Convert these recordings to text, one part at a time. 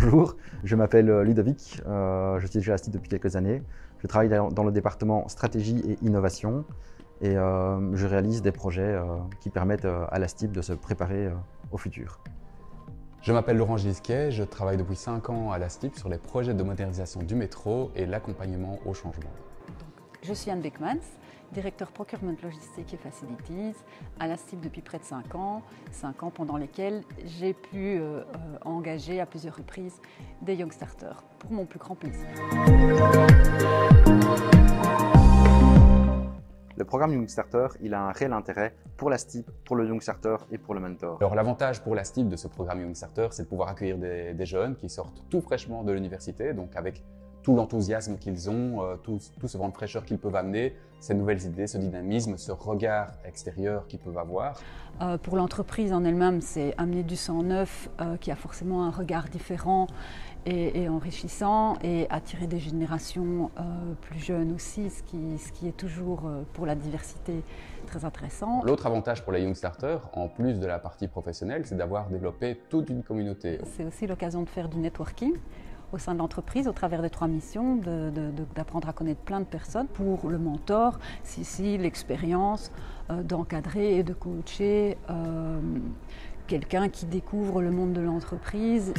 Bonjour, je m'appelle Ludovic, je suis déjà à STIB depuis quelques années. Je travaille dans le département stratégie et innovation et je réalise des projets qui permettent à la STIB de se préparer au futur. Je m'appelle Laurent Gisquet, je travaille depuis 5 ans à la STIB sur les projets de modernisation du métro et l'accompagnement au changement. Je suis Anne Beckmans, directeur Procurement Logistique et Facilities à la STIB depuis près de 5 ans pendant lesquels j'ai pu engager à plusieurs reprises des Young Starters, pour mon plus grand plaisir. Le programme Young Starter, il a un réel intérêt pour la STIB, pour le Young Starter et pour le mentor. Alors l'avantage pour la STIB de ce programme Young Starter, c'est de pouvoir accueillir des jeunes qui sortent tout fraîchement de l'université, donc avec tout l'enthousiasme qu'ils ont, tout ce vent de fraîcheur qu'ils peuvent amener, ces nouvelles idées, ce dynamisme, ce regard extérieur qu'ils peuvent avoir. Pour l'entreprise en elle-même, c'est amener du sang neuf qui a forcément un regard différent et enrichissant, et attirer des générations plus jeunes aussi, ce qui est toujours pour la diversité très intéressant. L'autre avantage pour les Young Starters, en plus de la partie professionnelle, c'est d'avoir développé toute une communauté. C'est aussi l'occasion de faire du networking au sein de l'entreprise, au travers des 3 missions, d'apprendre à connaître plein de personnes. Pour le mentor, c'est ici l'expérience d'encadrer et de coacher quelqu'un qui découvre le monde de l'entreprise.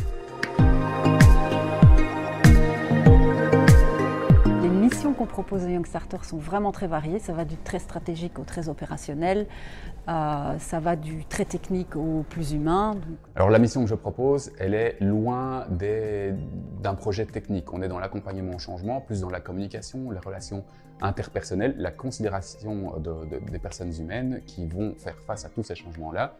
Les missions qu'on propose aux Young Starters sont vraiment très variées. Ça va du très stratégique au très opérationnel. Ça va du très technique au plus humain. Alors la mission que je propose, elle est loin d'un projet technique. On est dans l'accompagnement au changement, plus dans la communication, les relations interpersonnelles, la considération des personnes humaines qui vont faire face à tous ces changements-là.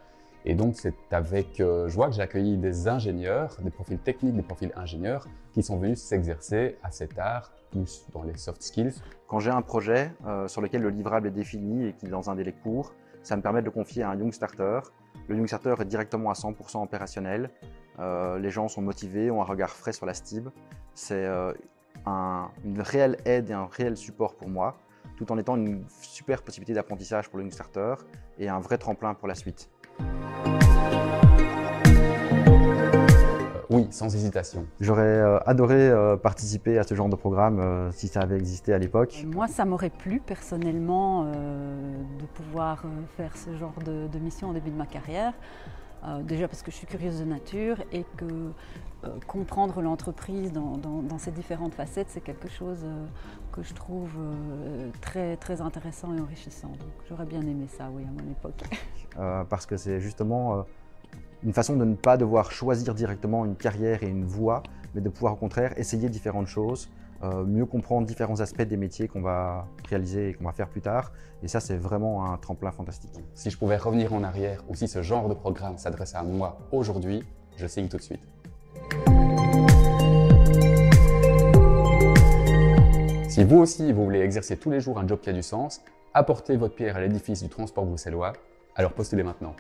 Et donc c'est avec joie que j'ai accueilli des ingénieurs, des profils techniques, des profils ingénieurs qui sont venus s'exercer à cet art, plus dans les soft skills. Quand j'ai un projet sur lequel le livrable est défini et qui est dans un délai court, ça me permet de le confier à un Young Starter. Le Young Starter est directement à 100% opérationnel. Les gens sont motivés, ont un regard frais sur la STIB. C'est une réelle aide et un réel support pour moi, tout en étant une super possibilité d'apprentissage pour le Young Starter et un vrai tremplin pour la suite. Oui, sans hésitation. J'aurais adoré participer à ce genre de programme si ça avait existé à l'époque. Moi, ça m'aurait plu personnellement de pouvoir faire ce genre de mission au début de ma carrière. Déjà parce que je suis curieuse de nature et que comprendre l'entreprise dans ses différentes facettes, c'est quelque chose que je trouve très, très intéressant et enrichissant. Donc j'aurais bien aimé ça, oui, à mon époque. Parce que c'est justement une façon de ne pas devoir choisir directement une carrière et une voie, mais de pouvoir au contraire essayer différentes choses, mieux comprendre différents aspects des métiers qu'on va réaliser et qu'on va faire plus tard. Et ça, c'est vraiment un tremplin fantastique. Si je pouvais revenir en arrière ou si ce genre de programme s'adressait à moi aujourd'hui, je signe tout de suite. Si vous aussi, vous voulez exercer tous les jours un job qui a du sens, apporter votre pierre à l'édifice du transport bruxellois, alors postulez maintenant.